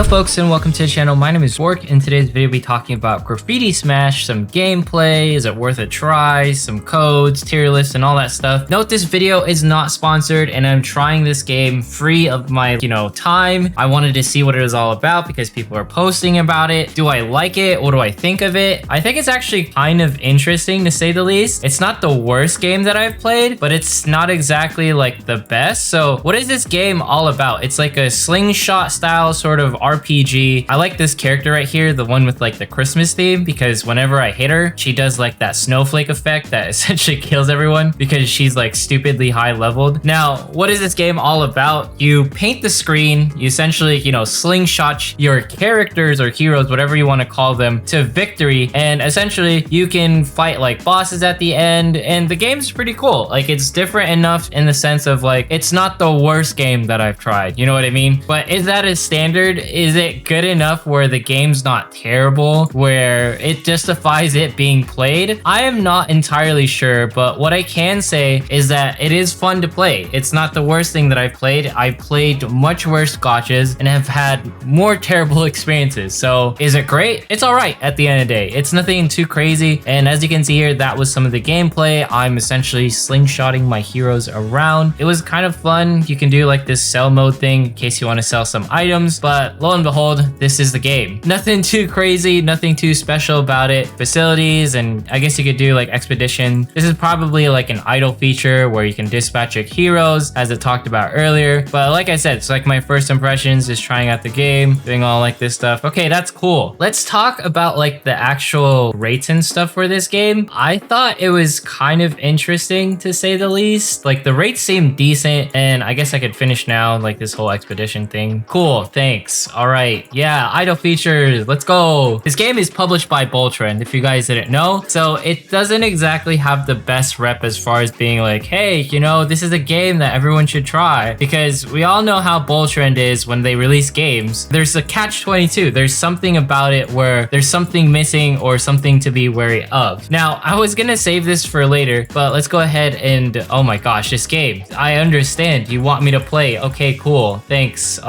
Yo folks, and welcome to the channel. My name is Work. In today's video we'll be talking about Graffiti Smash, some gameplay, is it worth a try, some codes, tier lists, and all that stuff. Note this video is not sponsored and I'm trying this game free of my time. I wanted to see what it was all about because people are posting about it. Do I like it? What do I think of it? I think it's actually kind of interesting to say the least. It's not the worst game that I've played, but it's not exactly like the best. So what is this game all about? It's like a slingshot style sort of RPG. I like this character right here, the one with like the Christmas theme, because whenever I hit her, she does like that snowflake effect that essentially kills everyone because she's like stupidly high leveled. Now, what is this game all about? You paint the screen, you essentially, slingshot your characters or heroes, whatever you want to call them, to victory. And essentially you can fight like bosses at the end. And the game's pretty cool. Like it's different enough in the sense of like, it's not the worst game that I've tried. You know what I mean? But is that a standard? Is it good enough where the game's not terrible, where it justifies it being played? I am not entirely sure, but what I can say is that it is fun to play. It's not the worst thing that I've played. I've played much worse gotchas and have had more terrible experiences. So is it great? It's all right at the end of the day. It's nothing too crazy. And as you can see here, that was some of the gameplay. I'm essentially slingshotting my heroes around. It was kind of fun. You can do like this sell mode thing in case you want to sell some items, but lo and behold, this is the game. Nothing too crazy, nothing too special about it. Facilities, and I guess you could do like expedition. This is probably like an idle feature where you can dispatch your heroes as I talked about earlier. But like I said, it's like my first impressions, just trying out the game, doing all like this stuff. Okay, that's cool. Let's talk about like the actual rates and stuff for this game. I thought it was kind of interesting to say the least. Like the rates seem decent, and I guess I could finish now, like this whole expedition thing. Cool, thanks. All right, yeah, idle features, let's go. This game is published by Trend, if you guys didn't know. So it doesn't exactly have the best rep as far as being like, hey, this is a game that everyone should try, because we all know how Trend is when they release games. There's a catch-22. There's something about it where there's something missing or something to be wary of. Now, I was gonna save this for later, but let's go ahead and, oh my gosh, this game. I understand you want me to play. Okay, cool, thanks.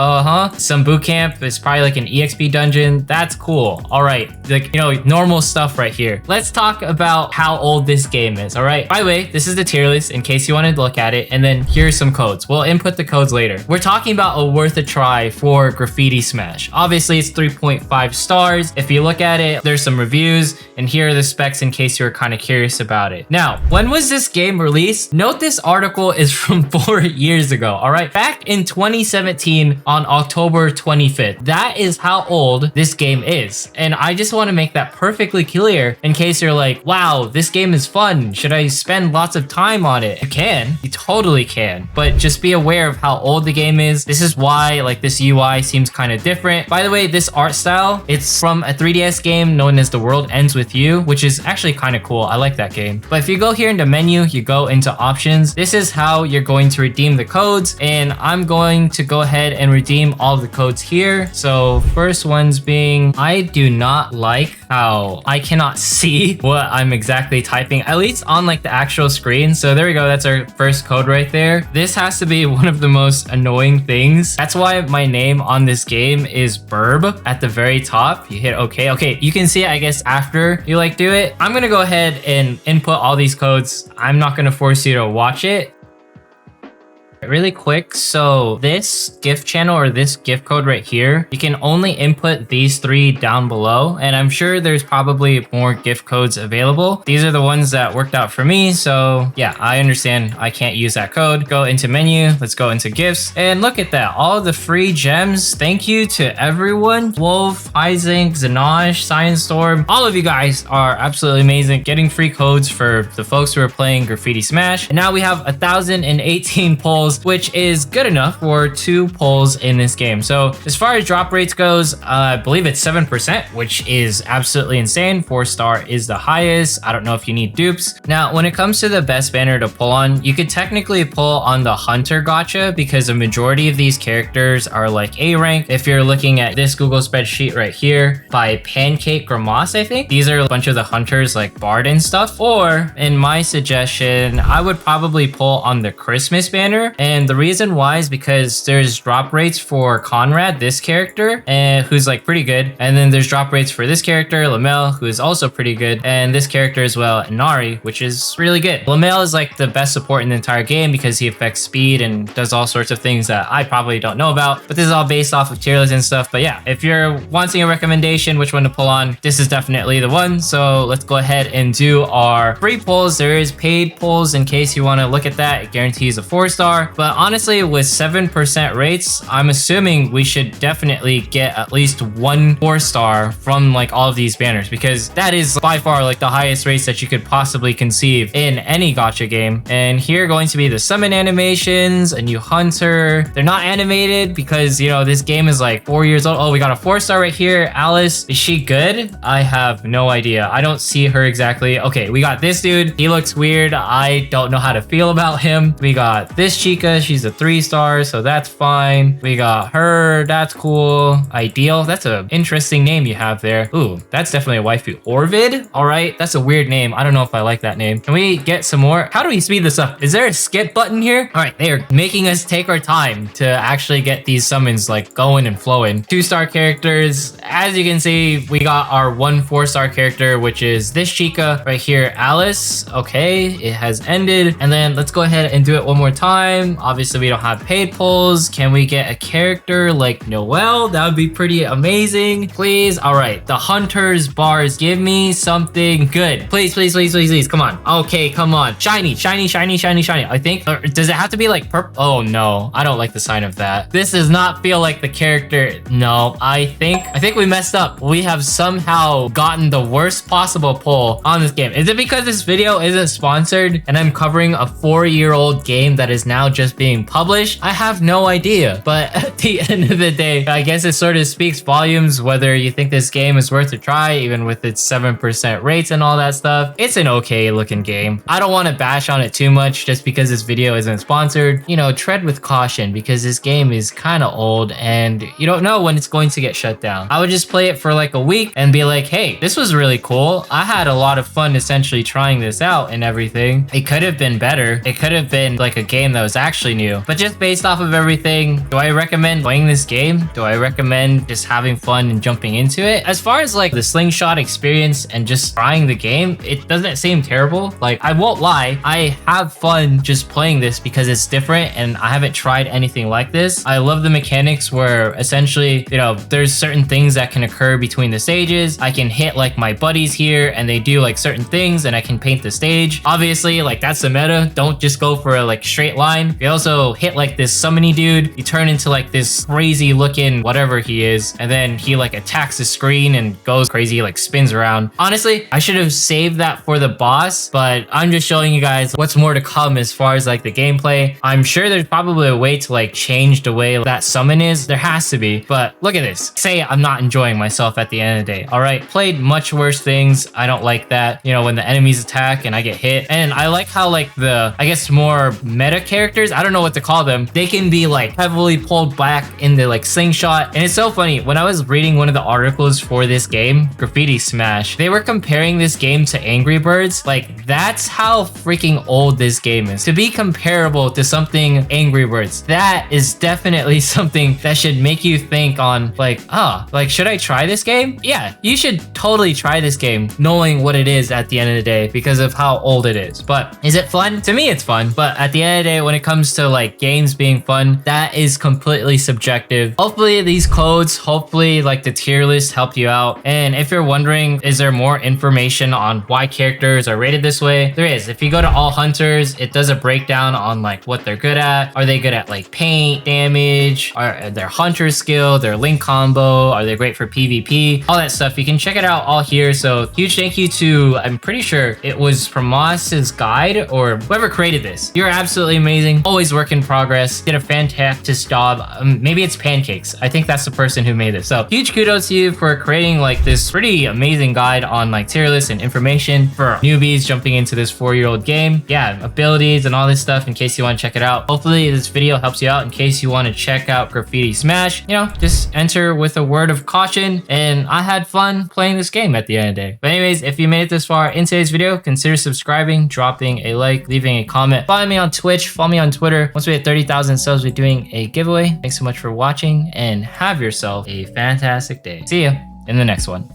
Some boot camp. It's probably like an EXP dungeon. That's cool. All right, like, normal stuff right here. Let's talk about how old this game is. All right, by the way, this is the tier list in case you wanted to look at it, and then here's some codes. We'll input the codes later. We're talking about a worth a try for Graffiti Smash. Obviously it's 3.5 stars. If you look at it, there's some reviews, and here are the specs in case you were kind of curious about it. Now, when was this game released? Note this article is from 4 years ago. All right, back in 2017 on October 25th. That is how old this game is. And I just want to make that perfectly clear in case you're like, wow, this game is fun. Should I spend lots of time on it? You can. You totally can. But just be aware of how old the game is. This is why like this UI seems kind of different. By the way, this art style, it's from a 3DS game known as The World Ends With You, which is actually kind of cool. I like that game. But if you go here into menu, you go into options. This is how you're going to redeem the codes. And I'm going to go ahead and redeem all the codes here. So first one's being, I do not like how I cannot see what I'm exactly typing, at least on like the actual screen. So there we go. That's our first code right there. This has to be one of the most annoying things. That's why my name on this game is Burb at the very top. You hit okay. Okay, you can see it, I guess, after you like do it. I'm gonna go ahead and input all these codes. I'm not gonna force you to watch it. Really quick, so this gift channel or this gift code right here, you can only input these 3 down below, and I'm sure there's probably more gift codes available. These are the ones that worked out for me, so yeah, I understand I can't use that code. Go into menu, let's go into gifts, and look at that, all the free gems. Thank you to everyone. Wolf, Heizink, Zanaj, Science Storm, all of you guys are absolutely amazing, getting free codes for the folks who are playing Graffiti Smash. And now we have 1,018 polls, which is good enough for 2 polls in this game. So as far as drop rates goes, I believe it's 7%, which is absolutely insane. 4-star is the highest. I don't know if you need dupes. Now, when it comes to the best banner to pull on, you could technically pull on the Hunter Gacha because the majority of these characters are like A rank. If you're looking at this Google spreadsheet right here by Pancake Grimace, I think these are a bunch of the hunters like Bard and stuff. Or in my suggestion, I would probably pull on the Christmas banner And the reason why is because there's drop rates for Conrad, this character, who's like pretty good. And then there's drop rates for this character, Lamel, who is also pretty good. And this character as well, Nari, which is really good. Lamel is like the best support in the entire game because he affects speed and does all sorts of things that I probably don't know about. But this is all based off of tier lists and stuff. But yeah, if you're wanting a recommendation, which one to pull on, this is definitely the one. So let's go ahead and do our free pulls. There is paid pulls in case you want to look at that. It guarantees a 4-star. But honestly, with 7% rates, I'm assuming we should definitely get at least one 4-star from like all of these banners, because that is by far like the highest rates that you could possibly conceive in any gacha game. And here are going to be the summon animations, a new hunter. They're not animated because, you know, this game is like 4 years old. Oh, we got a 4-star right here. Alice, is she good? I have no idea. I don't see her exactly. Okay, we got this dude. He looks weird. I don't know how to feel about him. We got this chica. She's a 3-star, so that's fine. We got her. That's cool. Ideal. That's an interesting name you have there. Ooh, that's definitely a waifu. Orvid? All right, that's a weird name. I don't know if I like that name. Can we get some more? How do we speed this up? Is there a skip button here? All right, they are making us take our time to actually get these summons like going and flowing. 2-star characters. As you can see, we got our one 4-star character, which is this chica right here, Alice. Okay, it has ended. And then let's go ahead and do it one more time. Obviously, we don't have paid pulls. Can we get a character like Noelle? That would be pretty amazing. Please. All right, the hunters bars. Give me something good. Please, please, please, please, please. Come on. Okay, come on. Shiny, shiny, shiny, shiny, shiny. I think, or does it have to be like purple? Oh no, I don't like the sign of that. This does not feel like the character. No, I think we messed up. We have somehow gotten the worst possible pull on this game. Is it because this video isn't sponsored and I'm covering a 4-year-old game that is now just being published? I have no idea. But at the end of the day, I guess it sort of speaks volumes whether you think this game is worth a try, even with its 7% rates and all that stuff. It's an okay looking game. I don't want to bash on it too much just because this video isn't sponsored. You know, tread with caution because this game is kind of old and you don't know when it's going to get shut down. I would just play it for like a week and be like, hey, this was really cool. I had a lot of fun essentially trying this out and everything. It could have been better. It could have been like a game that was actually new. But just based off of everything, do I recommend playing this game? Do I recommend just having fun and jumping into it? As far as like the slingshot experience and just trying the game, it doesn't seem terrible. Like, I won't lie, I have fun just playing this because it's different and I haven't tried anything like this. I love the mechanics where essentially, you know, there's certain things that can occur between the stages. I can hit like my buddies here and they do like certain things and I can paint the stage. Obviously, like that's the meta. Don't just go for a like straight line. You also hit like this summony dude. You turn into like this crazy looking whatever he is, and then he like attacks the screen and goes crazy, like spins around. Honestly, I should have saved that for the boss, but I'm just showing you guys what's more to come as far as like the gameplay. I'm sure there's probably a way to like change the way that summon is. There has to be, but look at this. Say I'm not enjoying myself at the end of the day. All right, played much worse things. I don't like that. You know, when the enemies attack and I get hit. And I like how like the, I guess more meta characters, I don't know what to call them, they can be like heavily pulled back in the like slingshot. And it's so funny, when I was reading one of the articles for this game, Graffiti Smash, they were comparing this game to Angry Birds. Like, that's how freaking old this game is. To be comparable to something Angry Birds, that is definitely something that should make you think on like, oh, like, should I try this game? Yeah, you should totally try this game knowing what it is at the end of the day because of how old it is. But is it fun? To me, it's fun. But at the end of the day, when it comes to like games being fun, that is completely subjective. Hopefully these codes, hopefully like the tier list helped you out. And if you're wondering, is there more information on why characters are rated this way? There is. If you go to all hunters, it does a breakdown on like what they're good at. Are they good at like paint, damage? Are their hunter skill, their link combo? Are they great for PvP? All that stuff. You can check it out all here. So huge thank you to, I'm pretty sure it was Promos's guide or whoever created this. You're absolutely amazing. Always work in progress. Did a fantastic job. Maybe it's Pancakes. I think that's the person who made this. So huge kudos to you for creating like this pretty amazing guide on like tier lists and information for newbies jumping into this 4-year-old game. Yeah, abilities and all this stuff in case you want to check it out. Hopefully this video helps you out in case you want to check out Graffiti Smash. You know, just enter with a word of caution, and I had fun playing this game at the end of the day. But anyways, if you made it this far in today's video, consider subscribing, dropping a like, leaving a comment. Follow me on Twitch, follow me on Twitter. Once we hit 30,000 subs, we're doing a giveaway. Thanks so much for watching and have yourself a fantastic day. See ya in the next one.